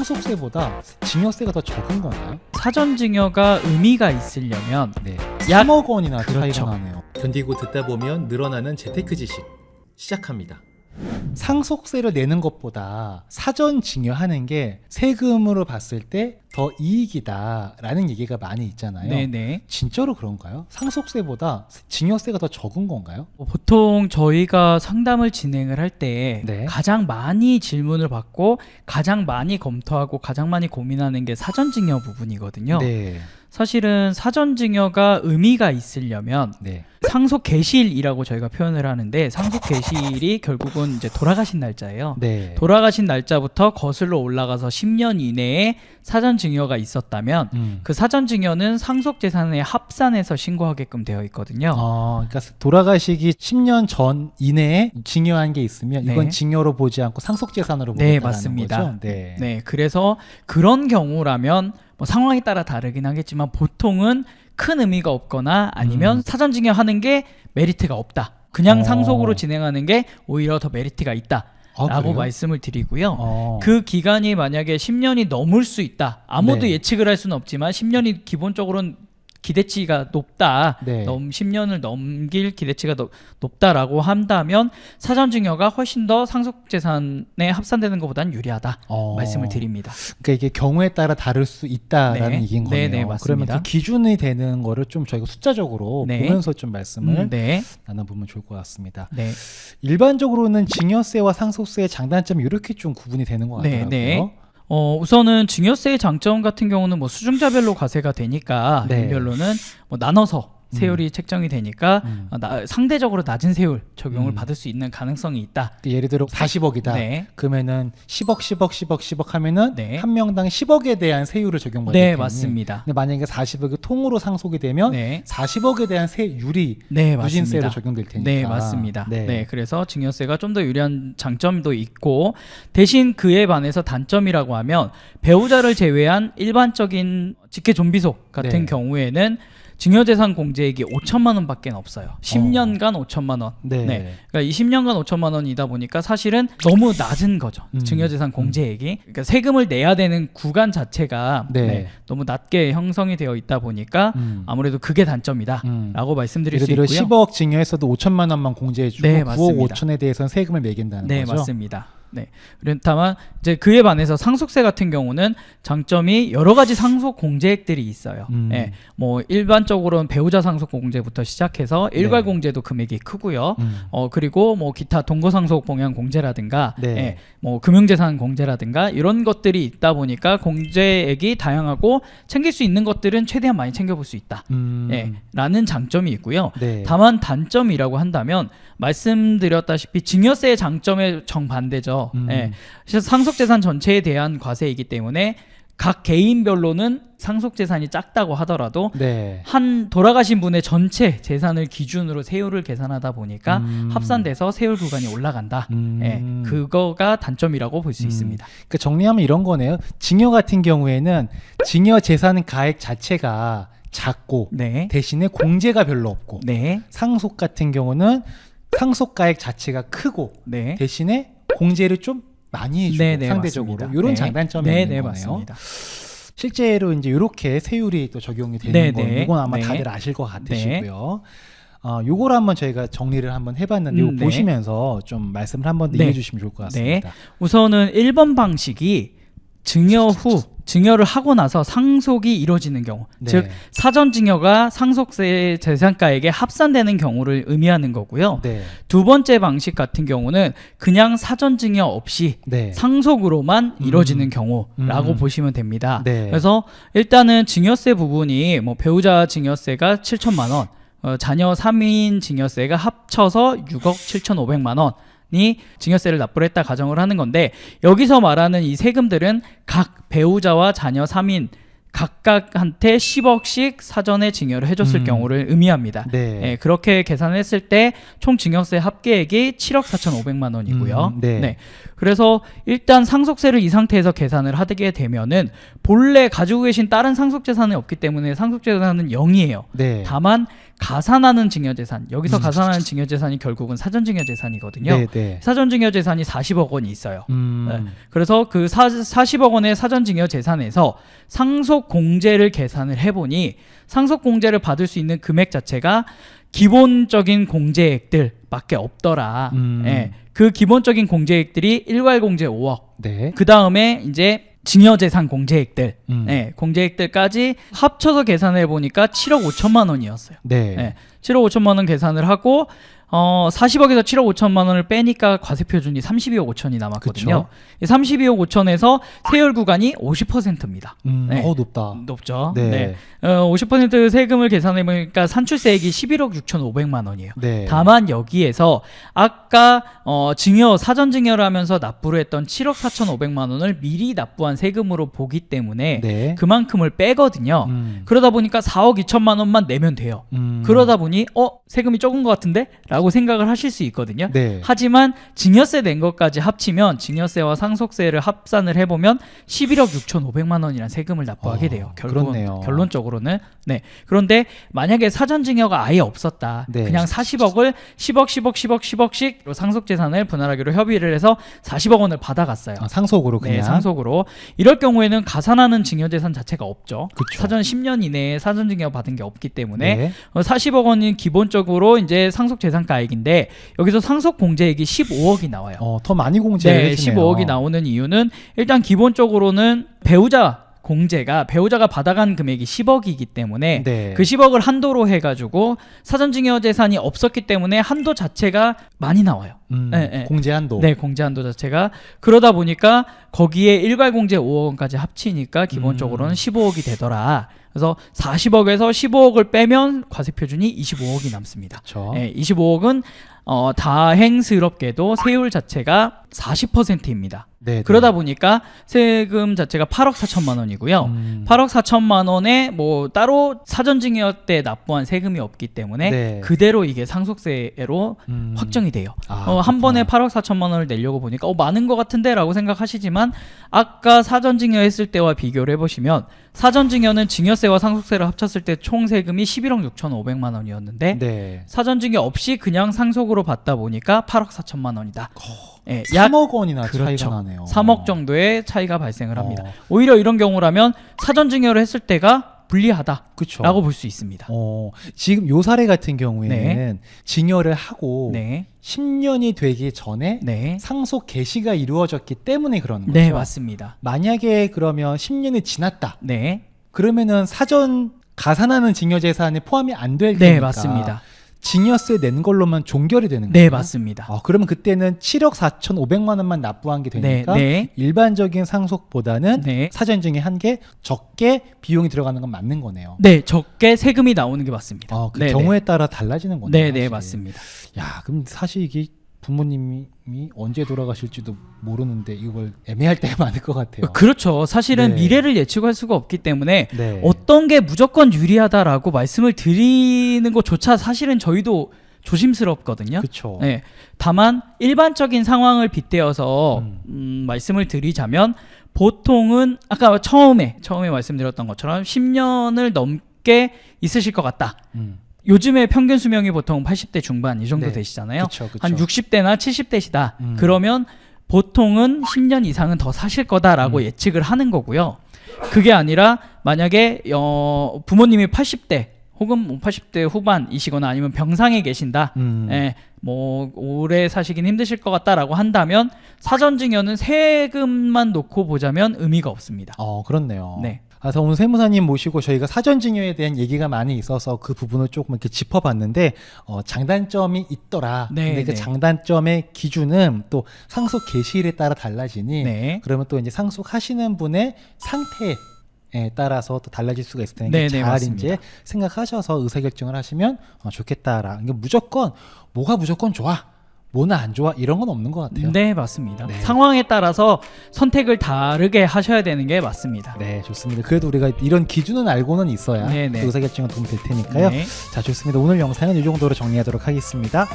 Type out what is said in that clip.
상속세보다 증여세가 더 적은 건가요? 사전증여가 의미가 있으려면 네. 약 3억 원이나 그렇죠. 차이가 나네요. 견디고 듣다 보면 늘어나는 재테크 지식 시작합니다. 상속세를 내는 것보다 사전 증여하는 게 세금으로 봤을 때 더 이익이다라는 얘기가 많이 있잖아요. 네네. 진짜로 그런가요? 상속세보다 증여세가 더 적은 건가요? 보통 저희가 상담을 진행을 할 때 네. 가장 많이 질문을 받고 가장 많이 검토하고 가장 많이 고민하는 게 사전증여 부분이거든요. 네. 사실은 사전증여가 의미가 있으려면 네. 상속 개시일이라고 저희가 표현을 하는데, 상속 개시일이 결국은 이제 돌아가신 날짜예요. 네. 돌아가신 날짜부터 거슬러 올라가서 10년 이내에 사전증여가 있었다면 그 사전증여는 상속재산에 합산해서 신고하게끔 되어 있거든요. 그러니까 돌아가시기 10년 전 이내에 증여한 게 있으면 네. 이건 증여로 보지 않고 상속재산으로 네, 보겠다는 맞습니다. 거죠. 네. 네, 그래서 그런 경우라면 뭐 상황에 따라 다르긴 하겠지만 보통은 큰 의미가 없거나 아니면 사전증여하는 게 메리트가 없다, 그냥 상속으로 진행하는 게 오히려 더 메리트가 있다 라고 그래요? 말씀을 드리고요. 어. 그 기간이 만약에 10년이 넘을 수 있다, 아무도 네. 예측을 할 수는 없지만 10년이 기본적으로는 기대치가 높다, 네. 10년을 넘길 기대치가 높다라고 한다면 사전증여가 훨씬 더 상속재산에 합산되는 것보다는 유리하다 말씀을 드립니다. 그러니까 이게 경우에 따라 다를 수 있다라는 네. 얘기인 거네요. 네, 그러면 맞습니다. 그 기준이 되는 거를 좀 저희가 숫자적으로 네. 보면서 좀 말씀을 네. 나눠보면 좋을 것 같습니다. 네. 일반적으로는 증여세와 상속세의 장단점이 이렇게 좀 구분이 되는 것 네, 같더라고요. 네. 우선은 증여세의 장점 같은 경우는 뭐 수중자별로 과세가 되니까 네. 별로는 뭐 나눠서 세율이 책정이 되니까 상대적으로 낮은 세율 적용을 받을 수 있는 가능성이 있다. 예를 들어 40억이다. 네. 그러면은 10억 하면은 네. 한 명당 10억에 대한 세율을 적용받을 네, 테니. 맞습니다. 근데 만약에 40억이 통으로 상속이 되면 네. 40억에 대한 세율이 네, 누진세로 맞습니다. 적용될 테니까. 네, 맞습니다. 네. 네, 그래서 증여세가 좀 더 유리한 장점도 있고, 대신 그에 반해서 단점이라고 하면 배우자를 제외한 일반적인 직계 좀비속 같은 네. 경우에는 증여재산 공제액이 5천만 원밖에 없어요. 10년간 5천만 원. 네. 그러니까 20년간 5천만 원이다 보니까 사실은 너무 낮은 거죠. 음. 증여재산 공제액이. 그러니까 세금을 내야 되는 구간 자체가 네. 너무 낮게 형성이 되어 있다 보니까 아무래도 그게 단점이다라고 말씀드릴 예를 수 들어 있고요. 10억 증여했어도 5천만 원만 공제해주고 네, 9억 맞습니다. 5천에 대해서는 세금을 매긴다는 네, 거죠. 맞습니다. 네. 다만 이제 그에 반해서 상속세 같은 경우는 장점이 여러 가지 상속 공제액들이 있어요. 네. 뭐 일반적으로는 배우자 상속 공제부터 시작해서 일괄 공제도 금액이 크고요. 그리고 뭐 기타 동거 상속 봉양 공제라든가 네. 예, 뭐 금융재산 공제라든가 이런 것들이 있다 보니까 공제액이 다양하고 챙길 수 있는 것들은 최대한 많이 챙겨볼 수 있다. 예, 라는 장점이 있고요. 네. 다만 단점이라고 한다면 말씀드렸다시피 증여세의 장점의 정반대죠. 예, 상속재산 전체에 대한 과세이기 때문에 각 개인별로는 상속재산이 작다고 하더라도 네. 한 돌아가신 분의 전체 재산을 기준으로 세율을 계산하다 보니까 합산돼서 세율 구간이 올라간다. 예, 그거가 단점이라고 볼 수 있습니다. 그러니까 정리하면 이런 거네요. 증여 같은 경우에는 증여 재산 가액 자체가 작고 네. 대신에 공제가 별로 없고 네. 상속 같은 경우는 상속 가액 자체가 크고 네. 대신에 공제를 좀 많이 해주고 네, 네, 상대적으로 맞습니다. 이런 네. 장단점이 네, 있는 네, 거네요. 맞습니다. 실제로 이제 이렇게 세율이 또 적용이 되는 네, 건 네. 이건 아마 네. 다들 아실 것 같으시고요. 요거를 한번 저희가 정리를 한번 해봤는데 이거 네. 보시면서 좀 말씀을 한번 더 네. 이해주시면 좋을 것 같습니다. 우선은 1번 방식이 증여 후 증여를 하고 나서 상속이 이루어지는 경우, 네. 즉 사전증여가 상속세 재산가액에 합산되는 경우를 의미하는 거고요. 네. 두 번째 방식 같은 경우는 그냥 사전증여 없이 네. 상속으로만 이루어지는 경우라고 보시면 됩니다. 네. 그래서 일단은 증여세 부분이 뭐 배우자 증여세가 7천만 원, 자녀 3인 증여세가 합쳐서 6억 7,500만 원이 증여세를 납부를 했다 가정을 하는 건데, 여기서 말하는 이 세금들은 각 배우자와 자녀 3인 각각한테 10억씩 사전에 증여를 해줬을 경우를 의미합니다. 네. 예, 그렇게 계산했을 때 총 증여세 합계액이 7억 4,500만 원이고요. 네. 그래서 일단 상속세를 이 상태에서 계산을 하게 되면은 본래 가지고 계신 다른 상속재산이 없기 때문에 상속재산은 0이에요. 네. 다만 가산하는 증여재산. 여기서 가산하는 증여재산이 결국은 사전증여재산이거든요. 네, 네. 사전증여재산이 40억 원이 있어요. 네. 그래서 그 40억 원의 사전증여재산에서 상속공제를 계산을 해보니 상속공제를 받을 수 있는 금액 자체가 기본적인 공제액들밖에 없더라. 예, 그 기본적인 공제액들이 일괄공제 5억. 네. 그 다음에 이제 증여재산 공제액들, 예, 공제액들까지 합쳐서 계산해 보니까 7억 5천만 원이었어요. 네. 예, 7억 5천만 원 계산을 하고 40억에서 7억 5천만 원을 빼니까 과세표준이 32억 5천이 남았거든요. 이 32억 5천에서 세율 구간이 50%입니다. 네. 높다. 높죠. 네. 네. 50% 세금을 계산해 보니까 산출세액이 11억 6,500만 원이에요. 네. 다만 여기에서 아까 증여 사전 증여를 하면서 납부를 했던 7억 4,500만 원을 미리 납부한 세금으로 보기 때문에 네. 그만큼을 빼거든요. 그러다 보니까 4억 2천만 원만 내면 돼요. 그러다 보니 세금이 적은 것 같은데? 라고 생각을 하실 수 있거든요. 네. 하지만 증여세 낸 것까지 합치면 증여세와 상속세를 합산을 해보면 11억 6,500만 원이라는 세금을 납부하게 돼요. 그렇네요. 결론적으로는. 네. 그런데 만약에 사전 증여가 아예 없었다. 네. 그냥 40억을 10억씩 상속재산을 분할하기로 협의를 해서 40억 원을 받아갔어요. 상속으로 그냥. 네, 상속으로. 이럴 경우에는 가산하는 증여재산 자체가 없죠. 그쵸. 사전 10년 이내에 사전 증여 받은 게 없기 때문에 네. 40억 원이 기본적으로 이제 상속재산가액인데 여기서 상속공제액이 15억이 나와요. 더 많이 공제를 네, 해주네요. 15억이 나오는 이유는 일단 기본적으로는 배우자가 받아간 금액이 10억이기 때문에 네. 그 10억을 한도로 해가지고 사전증여재산이 없었기 때문에 한도 자체가 많이 나와요. 네. 공제 한도. 네, 공제 한도 자체가 그러다 보니까 거기에 일괄공제 5억 원까지 합치니까 기본적으로는 15억이 되더라. 그래서 40억에서 15억을 빼면 과세표준이 25억이 남습니다. 그쵸. 네, 25억은 다행스럽게도 세율 자체가 40%입니다. 네, 그러다 보니까 세금 자체가 8억 4천만 원이고요. 8억 4천만 원에 뭐 따로 사전증여 때 납부한 세금이 없기 때문에 네. 그대로 이게 상속세로 확정이 돼요. 한 번에 8억 4천만 원을 내려고 보니까 많은 것 같은데 라고 생각하시지만 아까 사전증여 했을 때와 비교를 해보시면 사전증여는 증여세와 상속세를 합쳤을 때 총 세금이 11억 6,500만 원이었는데 네. 사전증여 없이 그냥 상속으로 받다 보니까 8억 4천만 원이다. 네, 3억 원이나 차이가 나네요. 3억 정도의 차이가 발생을 합니다. 어. 오히려 이런 경우라면 사전증여를 했을 때가 불리하다라고 그쵸. 볼 수 있습니다. 지금 요 사례 같은 경우에는 네. 증여를 하고 네. 10년이 되기 전에 네. 상속 개시가 이루어졌기 때문에 그런 거죠. 네, 맞습니다. 만약에 그러면 10년이 지났다. 네. 그러면은 사전 가산하는 증여재산에 포함이 안 될 테니까. 네, 맞습니다. 증여세 낸 걸로만 종결이 되는 거예요. 네, 맞습니다. 그러면 그때는 7억 4,500만 원만 납부한 게 되니까 네. 일반적인 상속보다는 네. 사전증여 한 게 적게 비용이 들어가는 건 맞는 거네요. 네, 적게 세금이 나오는 게 맞습니다. 그 경우에 따라 달라지는 거네요. 네, 네, 사실. 맞습니다. 야, 그럼 사실 이게 부모님이 언제 돌아가실지도 모르는데 이걸 애매할 때가 많을 것 같아요. 그렇죠. 사실은 네. 미래를 예측할 수가 없기 때문에 네. 어떤 게 무조건 유리하다라고 말씀을 드리는 것조차 사실은 저희도 조심스럽거든요. 그렇죠. 네. 다만 일반적인 상황을 빗대어서 말씀을 드리자면 보통은 아까 처음에 말씀드렸던 것처럼 10년을 넘게 있으실 것 같다. 요즘에 평균 수명이 보통 80대 중반 이 정도 네. 되시잖아요. 그쵸. 한 60대나 70대시다. 그러면 보통은 10년 이상은 더 사실 거다라고 예측을 하는 거고요. 그게 아니라 만약에 부모님이 80대 혹은 80대 후반이시거나 아니면 병상에 계신다. 예, 뭐 오래 사시긴 힘드실 것 같다라고 한다면 사전증여는 세금만 놓고 보자면 의미가 없습니다. 그렇네요. 네. 그래서 오늘 세무사님 모시고 저희가 사전증여에 대한 얘기가 많이 있어서 그 부분을 조금 이렇게 짚어봤는데 장단점이 있더라. 네, 근데 그 네. 장단점의 기준은 또 상속 개시일에 따라 달라지니 네. 그러면 또 이제 상속하시는 분의 상태에 따라서 또 달라질 수가 있을 테니까 네, 네, 잘 맞습니다. 이제 생각하셔서 의사결정을 하시면 좋겠다라. 그러니까 무조건 뭐가 무조건 좋아. 뭐나 안 좋아 이런 건 없는 것 같아요. 네, 맞습니다. 네. 상황에 따라서 선택을 다르게 하셔야 되는 게 맞습니다. 네, 좋습니다. 그래도 우리가 이런 기준은 알고는 있어야 네, 네. 의사결정에 도움이 될 테니까요. 네. 자, 좋습니다. 오늘 영상은 이 정도로 정리하도록 하겠습니다.